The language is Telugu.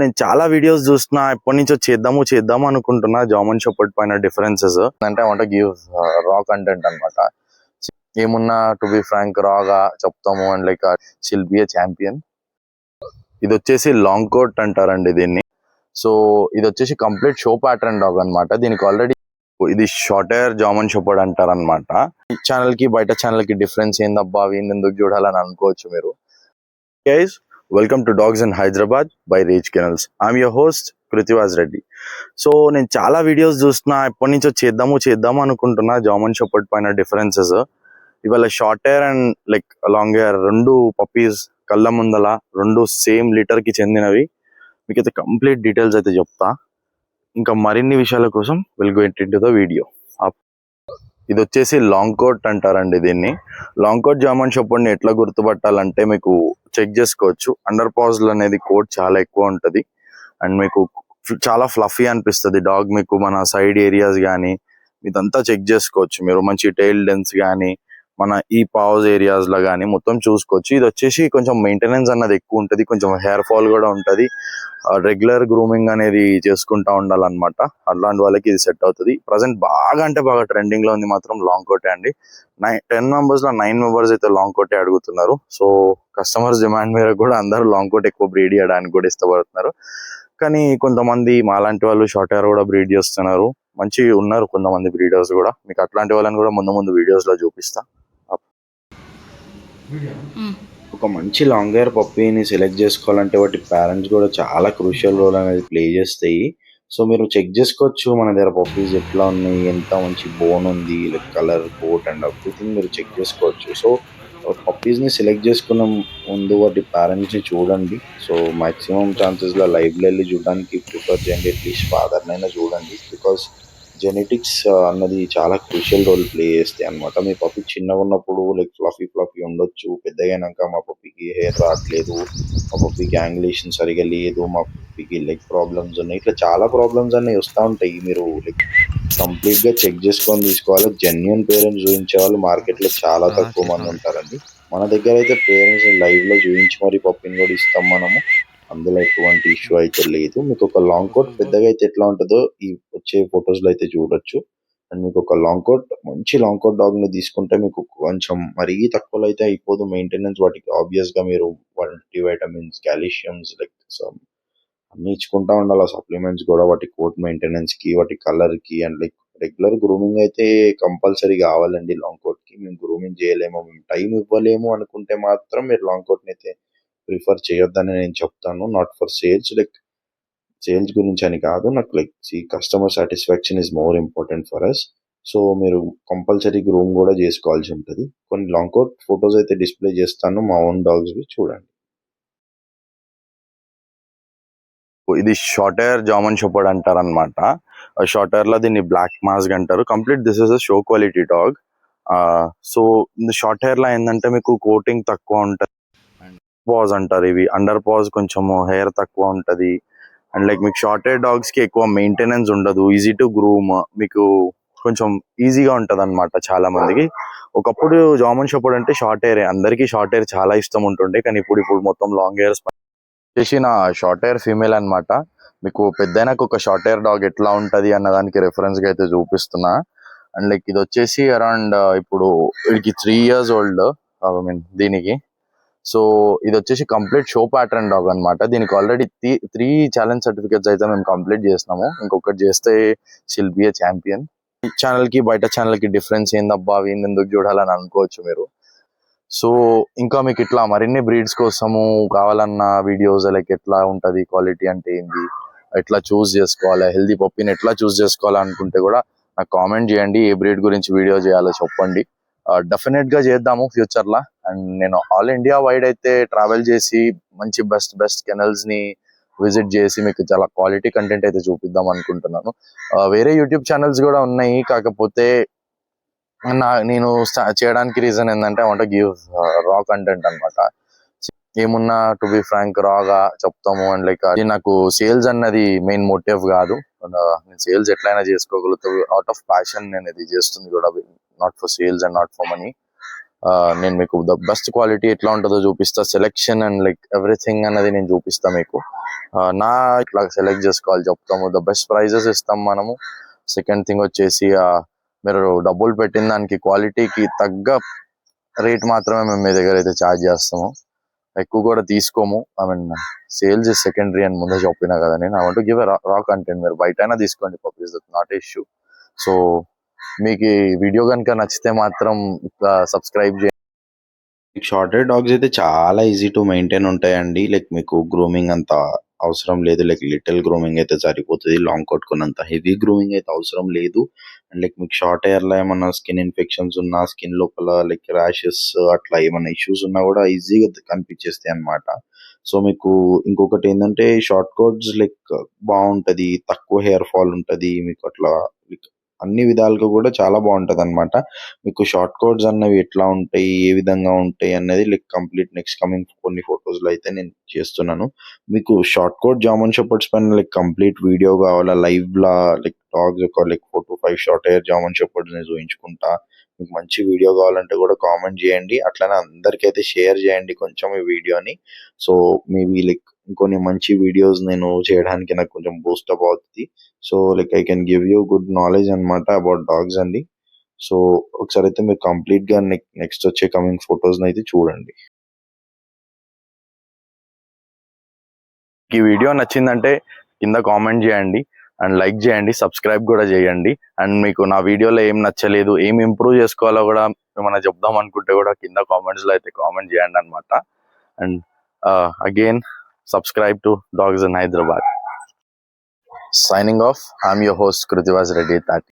నేను చాలా వీడియోస్ చూస్తున్నా, ఎప్పటి నుంచో చేద్దాము అనుకుంటున్నా జామన్ షెపర్డ్ పైన డిఫరెన్సెస్ అంటే I want give raw content అన్నమాట. ఏమున్నా టు బి ఫ్రాంక్ రాగా చెప్తాము and like shall be a champion. ఇది వచ్చేసి లాంగ్ కోట్ అంటారండి దీన్ని. సో ఇది వచ్చేసి కంప్లీట్ షో ప్యాటర్న్ డాగ్ అన్నమాట. దీనికి ఆల్రెడీ ఇది షార్ట్ హెయిర్ జామన్ షెపర్డ్ అంటారనమాట. ఈ ఛానల్ కి బయట ఛానల్ కి డిఫరెన్స్ ఏందబ్బా, వీళ్ళు ఎందుకు చూడాలని అనుకోవచ్చు మీరు. Guys, welcome to dogs in Hyderabad by reach kennels. I'm your host Krutivaj Reddy. So నేను చాలా వీడియోస్ చూస్తున్నా, ఎప్పటి నుంచో చేద్దాము అనుకుంటున్నా జామన్ షెపర్డ్ పైన డిఫరెన్సెస్. ఇవాళ short hair and like long hair రెండు పప్పీస్ కళ్ళ ముందల రెండు సేమ్ లీటర్ కి చెందినవి. మీకైతే కంప్లీట్ డీటెయిల్స్ అయితే చెప్తా. ఇంకా మరిన్ని విషయాల కోసం will go into the video. ఇది వచ్చేసి లాంగ్ కోట్ అంటారండి దీన్ని. లాంగ్ కోట్ జామన్ షెపర్డ్ ని ఎట్లా గుర్తుపట్టాలంటే మీకు చెక్ చేసుకోవచ్చు. అండర్ పాజ్ అనేది కోట్ చాలా ఎక్కువ ఉంటది అండ్ మీకు చాలా ఫ్లఫీ అనిపిస్తుంది డాగ్. మీకు మన సైడ్ ఏరియాస్ కానీ ఇదంతా చెక్ చేసుకోవచ్చు మీరు. మంచి టైల్ డెన్స్ కానీ మన ఈ పాజ్ ఏరియాస్ లో కానీ మొత్తం చూసుకోవచ్చు. ఇది వచ్చేసి కొంచెం మెయింటెనెన్స్ అన్నది ఎక్కువ ఉంటుంది, కొంచెం హెయిర్ ఫాల్ కూడా ఉంటుంది. రెగ్యులర్ గ్రూమింగ్ అనేది చేసుకుంటా ఉండాలన్నమాట. అలాంటి వాళ్ళకి ఇది సెట్ అవుతుంది. ప్రజెంట్ బాగా అంటే బాగా ట్రెండింగ్ లో ఉంది మాత్రం లాంగ్ కోటే అండి. 10 మెంబర్స్ లో 9 మెంబర్స్ అయితే లాంగ్ కోటే అడుగుతున్నారు. సో కస్టమర్స్ డిమాండ్ మీద కూడా అందరూ లాంగ్ కోట్ ఎక్కువ బ్రీడ్ చేయడానికి కూడా ఇష్టపడుతున్నారు. కానీ కొంతమంది మాలాంటి వాళ్ళు షార్ట్ హెయిర్ కూడా బ్రీడ్ చేస్తున్నారు. మంచి ఉన్నారు కొంతమంది బ్రీడర్స్ కూడా. మీకు అట్లాంటి వాళ్ళని కూడా ముందు వీడియోస్ లో చూపిస్తా. ఒక మంచి లాంగ్ హెయిర్ పప్పీని సెలెక్ట్ చేసుకోవాలంటే వాటి పేరెంట్స్ కూడా చాలా క్రూషియల్ రోల్ అనేది ప్లే చేస్తాయి. సో మీరు చెక్ చేసుకోవచ్చు మన దగ్గర పప్పీస్ ఎట్లా ఉన్నాయి, ఎంత మంచి బోన్ ఉంది, like colour, coat and everything మీరు చెక్ చేసుకోవచ్చు. సో పప్పీస్ ని సెలెక్ట్ చేసుకున్న ముందు వాటి పేరెంట్స్ ని చూడండి. సో మాక్సిమం ఛాన్సెస్ లో లైవ్ లో వెళ్ళి చూడడానికి ప్రిఫర్ చేయండి. అట్లీస్ట్ ఫాదర్ నైనా చూడండి. బికాస్ జెనెటిక్స్ అన్నది చాలా క్రూషియల్ రోల్ ప్లే చేస్తాయి అనమాట. మీ పప్పి చిన్నగా ఉన్నప్పుడు లైక్ ఫ్లఫీ ఉండొచ్చు, పెద్దగైనాక మా పప్పికి హెయిర్ రావట్లేదు, మా పప్పికి యాంగులేషన్ సరిగా లేదు, మా పప్పికి లెగ్ ప్రాబ్లమ్స్ ఉన్నాయి, ఇట్లా చాలా ప్రాబ్లమ్స్ అన్నీ వస్తూ ఉంటాయి. మీరు లైక్ కంప్లీట్ గా చెక్ చేసుకొని తీసుకోవాలి. జెన్యున్ పేరెంట్స్ చూపించే వాళ్ళు మార్కెట్ లో చాలా తక్కువ మంది ఉంటారండి. మన దగ్గర అయితే పేరెంట్స్ లైవ్ లో చూపించి మరి పప్పిని కూడా ఇస్తాం మనము. అందులో ఎటువంటి ఇష్యూ అయితే లేదు. మీకు ఒక లాంగ్ కోట్ పెద్దగా అయితే ఎట్లా ఉంటుందో ఈ వచ్చే ఫొటోస్ లో అయితే చూడొచ్చు. అండ్ మీకు ఒక లాంగ్ కోట్ మంచి లాంగ్ కోట్ డాగ్ ని తీసుకుంటే మీకు కొంచెం మరీ తక్కువలో అయితే అయిపోదు మెయింటెనెన్స్. వాటికి ఆబ్వియస్ గా మీరు మల్టీవైటమిన్స్, కాల్షియమ్స్ లైక్ అన్ని ఇచ్చుకుంటా ఉండాలి. సప్లిమెంట్స్ కూడా వాటి కోట్ మెయింటెనెన్స్ కి, వాటి కలర్ కి అండ్ లైక్ రెగ్యులర్ గ్రూమింగ్ అయితే కంపల్సరీ కావాలండి. లాంగ్ కోట్ కి మేము గ్రూమింగ్ చేయలేము, మేము టైం ఇవ్వలేము అనుకుంటే మాత్రం మీరు లాంగ్ కోట్ ని అయితే ప్రిఫర్ చేయొద్దని నేను చెప్తాను. Not for sales, like sales గురించి అని కాదు. నాకు like customer satisfaction is more important for us. So మీరు కంపల్సరీ గ్రూమ్ కూడా చేసుకోవాల్సి ఉంటుంది. కొన్ని లాంగ్ కోట్ ఫొటోస్ అయితే డిస్ప్లే చేస్తాను మా ఓన్ డాగ్స్ చూడండి. ఇది షార్ట్ హెయిర్ జామన్ షెపర్డ్ అంటారనమాట. షార్ట్ హెయిర్ లో దీన్ని బ్లాక్ మాస్క్ అంటారు. Complete this is a show quality dog. So short hair లో ఏంటంటే మీకు కోటింగ్ తక్కువ ఉంటుంది. పాజ్ అంటారు ఇవి. అండర్ పాజ్ కొంచెం హెయిర్ తక్కువ ఉంటది అండ్ లైక్ మీకు షార్ట్ హెయిర్ డాగ్స్ కి ఎక్కువ మెయింటెనెన్స్ ఉండదు, ఈజీ టు గ్రూమ్, మీకు కొంచెం ఈజీగా ఉంటది అనమాట. చాలా మందికి ఒకప్పుడు జామన్ షెపర్డ్ అంటే షార్ట్ హెయిర్, అందరికీ షార్ట్ హెయిర్ చాలా ఇష్టం ఉంటుండే. కానీ ఇప్పుడు మొత్తం లాంగ్ హెయిర్స్ చేసి నా షార్ట్ హెయిర్ ఫీమేల్ అనమాట. మీకు పెద్దయినాక ఒక షార్ట్ హెయిర్ డాగ్ ఎట్లా ఉంటది అన్న దానికి రెఫరెన్స్ గా అయితే చూపిస్తున్నా. అండ్ లైక్ ఇది వచ్చేసి అరౌండ్ ఇప్పుడు వీడికి 3 years ఓల్డ్, ఐ మీన్ దీనికి. సో ఇది వచ్చేసి కంప్లీట్ షో ప్యాటర్న్ డాగ్ అనమాట. దీనికి ఆల్రెడీ 3 ఛాలెంజ్ సర్టిఫికేట్స్ అయితే మేము కంప్లీట్ చేసినాము. ఇంకొకటి చేస్తే షిల్ బి ఏ ఛాంపియన్. ఛానల్ కి బయట ఛానల్ కి డిఫరెన్స్ ఏందబ్బా, వీళ్ళు ఎందుకు చూడాలని అనుకోవచ్చు మీరు. సో ఇంకా మీకు ఇట్లా మరిన్ని బ్రీడ్స్ కోసము కావాలన్న వీడియోస్ లైక్ ఎట్లా ఉంటది, క్వాలిటీ అంటే ఏంది, ఎట్లా చూస్ చేసుకోవాలి, హెల్దీ పప్పీని ఎట్లా చూస్ చేసుకోవాలనుకుంటే కూడా నాకు కామెంట్ చేయండి. ఏ బ్రీడ్ గురించి వీడియో చేయాలో చెప్పండి. డెఫినెట్ గా చేద్దాము ఫ్యూచర్ లా. అండ్ నేను ఆల్ ఇండియా వైడ్ అయితే ట్రావెల్ చేసి మంచి బెస్ట్ కెనల్స్ ని విజిట్ చేసి మీకు చాలా క్వాలిటీ కంటెంట్ అయితే చూపిద్దాం అనుకుంటున్నాను. వేరే యూట్యూబ్ ఛానల్స్ కూడా ఉన్నాయి, కాకపోతే నేను చేయడానికి రీజన్ ఏంటంటే I want give raw content అనమాట. ఏమున్నా టు బి ఫ్రాంక్ రాగా చెప్తాము అండ్ లైక్ అది నాకు సేల్స్ అన్నది మెయిన్ మోటివ్ కాదు. నేను సేల్స్ ఎట్లయినా చేసుకోగలుగుతాను, అవుట్ ఆఫ్ ప్యాషన్ నేను ఇది చేస్తుంది కూడా. Not for sales and not for money. నేను మీకు ద బెస్ట్ క్వాలిటీ ఎట్లా ఉంటుందో చూపిస్తా, సెలెక్షన్ అండ్ లైక్ ఎవ్రీథింగ్ అన్నది నేను చూపిస్తా మీకు. నా ఇట్లా సెలెక్ట్ చేసుకోవాలి చెప్తాము, ద బెస్ట్ ప్రైజెస్ ఇస్తాం మనము. సెకండ్ థింగ్ వచ్చేసి మీరు డబ్బులు పెట్టిన దానికి క్వాలిటీకి తగ్గ రేట్ మాత్రమే మేము మీ దగ్గర అయితే ఛార్జ్ చేస్తాము, ఎక్కువ కూడా తీసుకోము. I mean sales is secondary అని ముందే చెప్పినా కదా నేను. I want to give raw content, మీరు బయట అయినా తీసుకోండి public, that not issue. So మీకు ఈ వీడియో కనుక నచ్చితే మాత్రం సబ్స్క్రైబ్ చేయండి. షార్ట్ హెయిర్ డాగ్స్ అయితే చాలా ఈజీ టు మెయింటైన్ ఉంటాయండి. లైక్ మీకు గ్రూమింగ్ అంత అవసరం లేదు. లైక్ లిటిల్ గ్రూమింగ్ అయితే సరిపోతుంది, లాంగ్ కొట్టుకున్నంత హెవీ గ్రూమింగ్ అయితే అవసరం లేదు. అండ్ లైక్ మీకు షార్ట్ హెయిర్ లో ఏమన్నా స్కిన్ ఇన్ఫెక్షన్స్ ఉన్నా, స్కిన్ లోపల లైక్ ర్యాషెస్ అట్లా ఏమైనా ఇష్యూస్ ఉన్నా కూడా ఈజీగా కనిపించేస్తాయి అన్నమాట. సో మీకు ఇంకొకటి ఏంటంటే షార్ట్ కోట్స్ లైక్ బాగుంటది, తక్కువ హెయిర్ ఫాల్ ఉంటది మీకు, అట్లా అన్ని విధాలుగా కూడా చాలా బాగుంటది అన్నమాట. మీకు షార్ట్ కోట్స్ అన్నవి ఎట్లా ఉంటాయి, ఏ విధంగా ఉంటాయి అనేది లైక్ కంప్లీట్ నెక్స్ట్ కమింగ్ కొన్ని ఫొటోస్ లో అయితే నేను చేస్తున్నాను. మీకు షార్ట్ కోట్ జామన్ షెపర్డ్స్ పైన లైక్ కంప్లీట్ వీడియో కావాలా, లైవ్ లా లైక్ డాగ్స్ ఒక like 4 to 5 short hair German shepherds ని చూపించుకుంటా, మీకు మంచి వీడియో కావాలంటే కూడా కామెంట్ చేయండి. అట్లనే అందరికైతే షేర్ చేయండి కొంచెం ఈ వీడియోని. సో మేబీ లైక్ ఇంకొన్ని మంచి వీడియోస్ నేను చేయడానికి నాకు కొంచెం బూస్టప్ అవుతుంది. So like I can give you good knowledge అన్నమాట అబౌట్ డాగ్స్ అండి. సో ఒకసారి అయితే మీరు కంప్లీట్ గా నెక్స్ట్ వచ్చే కమింగ్ ఫొటోస్ అయితే చూడండి. ఈ వీడియో నచ్చిందంటే కింద కామెంట్ చేయండి అండ్ లైక్ చేయండి, సబ్స్క్రైబ్ కూడా చేయండి. అండ్ మీకు నా వీడియోలో ఏం నచ్చలేదు, ఏం ఇంప్రూవ్ చేసుకోవాలో కూడా ఏమైనా చెప్దాం అనుకుంటే కూడా కింద కామెంట్స్ లో అయితే కామెంట్ చేయండి అనమాట. And again subscribe to Dogs in Hyderabad. Signing off, I'm your host Krithivas Reddy Tati.